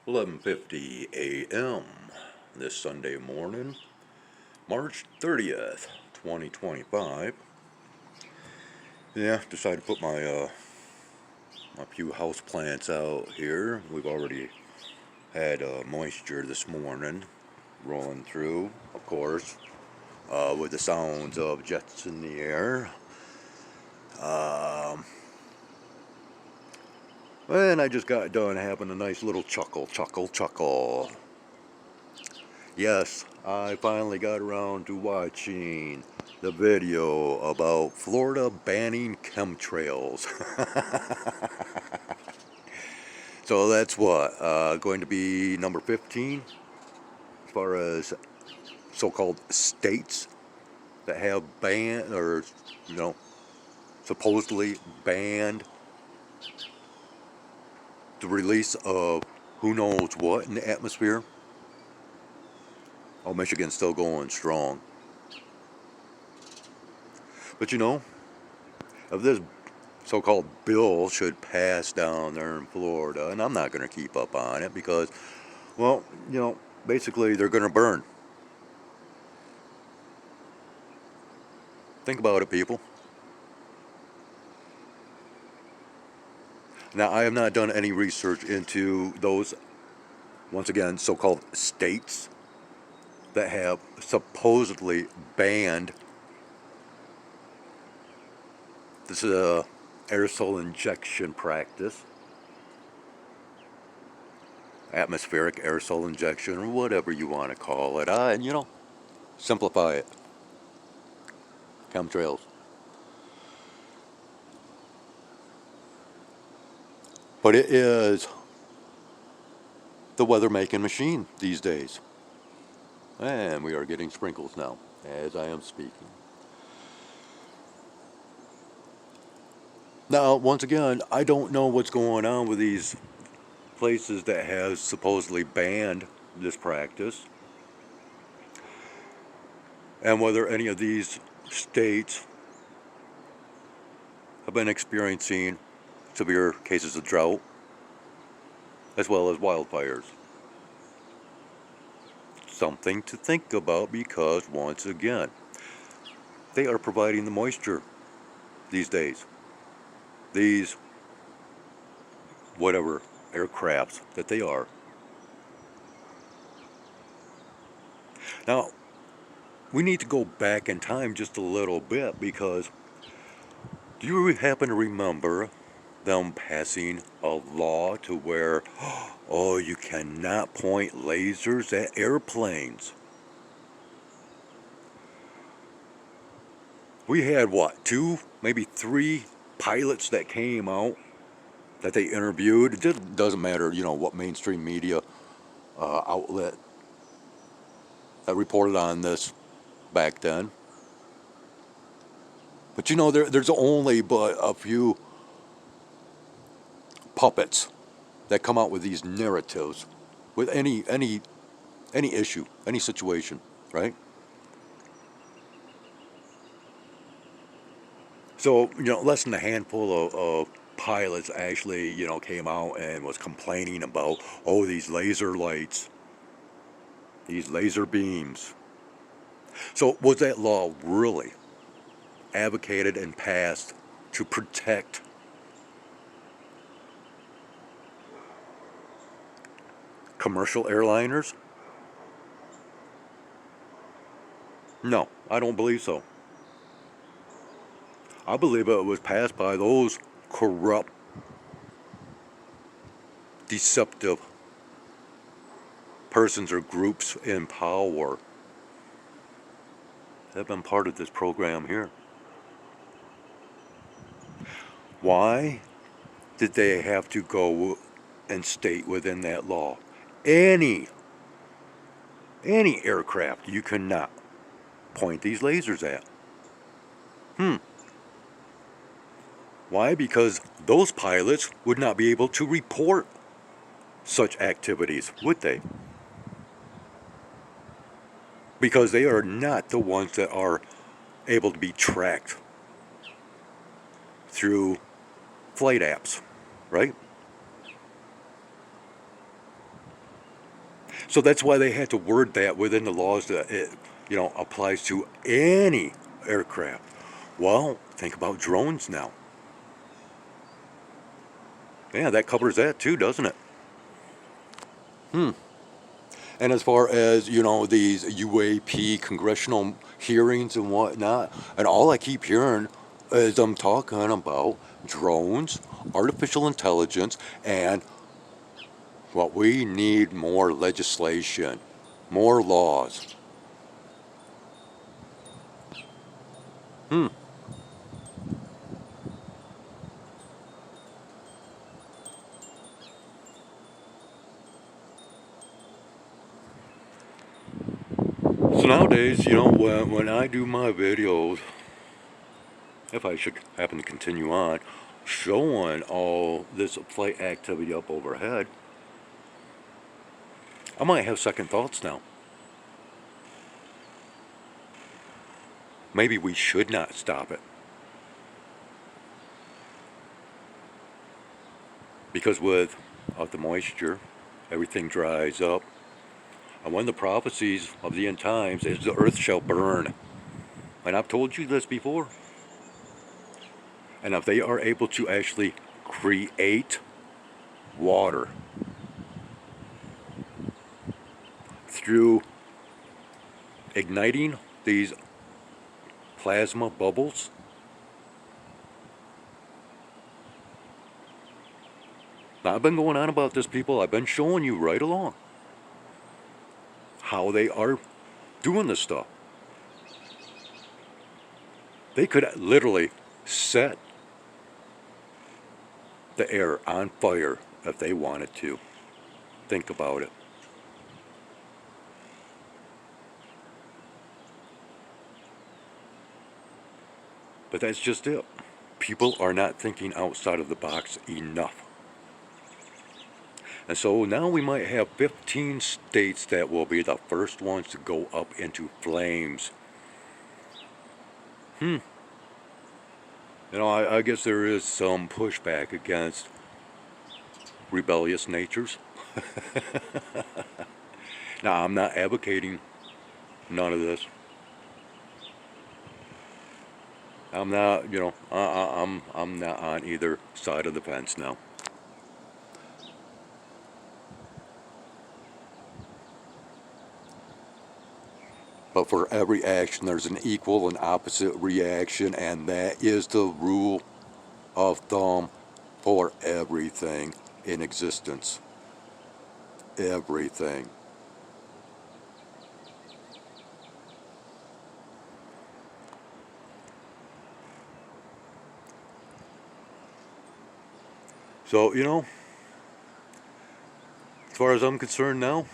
11:50 a.m. this Sunday morning, March 30th, 2025. Yeah, decided to put my few house plants out here. We've already had moisture this morning rolling through, of course, with the sounds of jets in the air. And I just got done having a nice little chuckle. Yes, I finally got around to watching the video about Florida banning chemtrails. So that's what, going to be number 15 as far as so-called states that have banned or, supposedly banned the release of who knows what in the atmosphere. Oh, Michigan's still going strong. But if this so-called bill should pass down there in Florida, and I'm not going to keep up on it because, well, basically they're going to burn. Think about it, people. Now, I have not done any research into those, once again, so-called states that have supposedly banned this aerosol injection practice, atmospheric aerosol injection, or whatever you want to call it. And simplify it. Chemtrails. But it is the weather-making machine these days. And we are getting sprinkles now, as I am speaking. Now, once again, I don't know what's going on with these places that have supposedly banned this practice, and whether any of these states have been experiencing severe cases of drought, as well as wildfires. Something to think about because, once again, they are providing the moisture these days. These, whatever, aircrafts that they are. Now, we need to go back in time just a little bit because do you happen to remember them passing a law to where, oh, you cannot point lasers at airplanes? We had what, 2, maybe 3 pilots that came out that they interviewed. It just doesn't matter, what mainstream media outlet that reported on this back then. But there's only but a few puppets that come out with these narratives with any issue, any situation, right? So, less than a handful of pilots actually, came out and was complaining about, oh, these laser lights, these laser beams. So was that law really advocated and passed to protect commercial airliners? No, I don't believe so. I believe it was passed by those corrupt, deceptive persons or groups in power that have been part of this program here. Why did they have to go and state within that law any aircraft you cannot point these lasers at? Why? Because those pilots would not be able to report such activities, would they? Because they are not the ones that are able to be tracked through flight apps, right? So that's why they had to word that within the laws that it, applies to any aircraft. Well, think about drones now. Yeah, that covers that too, doesn't it? And as far as, these UAP congressional hearings and whatnot, and all I keep hearing is them talking about drones, artificial intelligence, and what we need more legislation, more laws. Hmm. So nowadays, when I do my videos, if I should happen to continue on, showing all this flight activity up overhead, I might have second thoughts now. Maybe we should not stop it. Because without the moisture, everything dries up. And one of the prophecies of the end times is the earth shall burn. And I've told you this before. And if they are able to actually create water through igniting these plasma bubbles, now I've been going on about this, people. I've been showing you right along how they are doing this stuff. They could literally set the air on fire if they wanted to. Think about it. But that's just it. People are not thinking outside of the box enough. And so now we might have 15 states that will be the first ones to go up into flames. I guess there is some pushback against rebellious natures. Now, I'm not advocating none of this. I'm not, I'm not on either side of the fence now. But for every action, there's an equal and opposite reaction, and that is the rule of thumb for everything in existence. Everything. So, as far as I'm concerned now,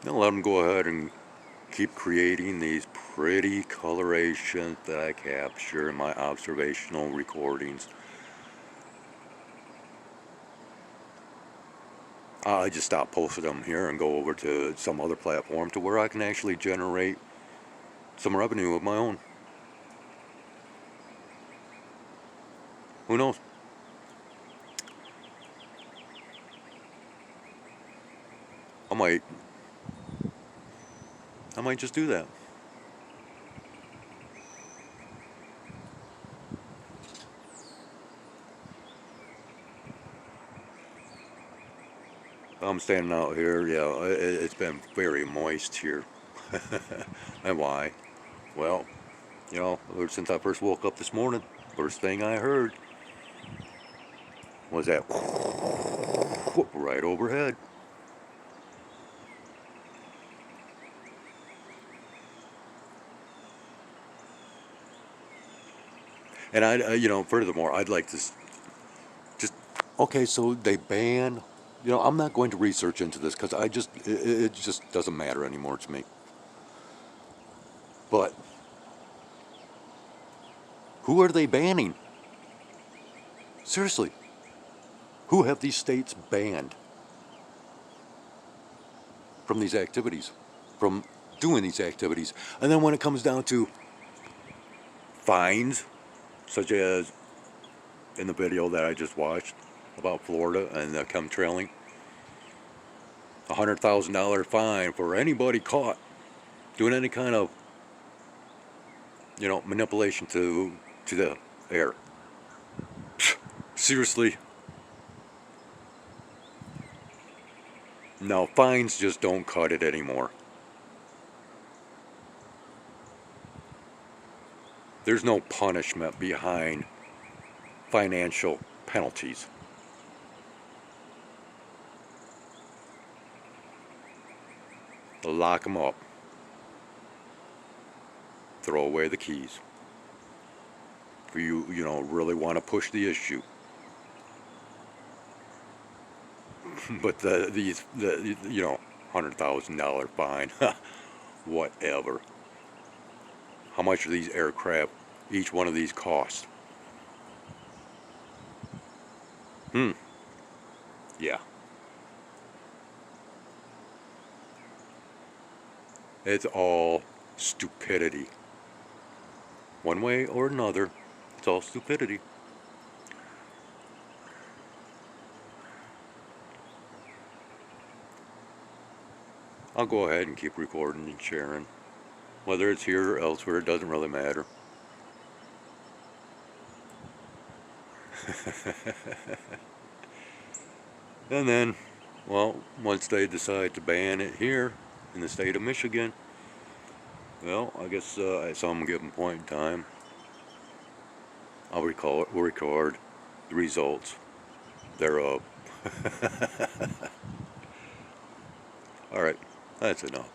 I'll let them go ahead and keep creating these pretty colorations that I capture in my observational recordings. I just stop posting them here and go over to some other platform to where I can actually generate some revenue of my own. Who knows? I might just do that. I'm standing out here. Yeah, it's been very moist here. And why? Well, ever since I first woke up this morning, first thing I heard was that right overhead. And furthermore, I'd like to just, okay, so they ban, I'm not going to research into this because it just doesn't matter anymore to me. But who are they banning? Seriously, who have these states banned from these activities, from doing these activities? And then when it comes down to fines, such as in the video that I just watched, about Florida and the chemtrailing. $100,000 fine for anybody caught doing any kind of, manipulation to the air. Seriously? No, fines just don't cut it anymore. There's no punishment behind financial penalties. Lock them up. Throw away the keys. If you really want to push the issue. But the $100,000 fine, whatever. How much do these aircraft, each one of these cost? Yeah. It's all stupidity. One way or another, it's all stupidity. I'll go ahead and keep recording and sharing. Whether it's here or elsewhere, it doesn't really matter. And then, well, once they decide to ban it here in the state of Michigan, well, I guess at some given point in time, we'll record the results thereof. Alright, that's enough.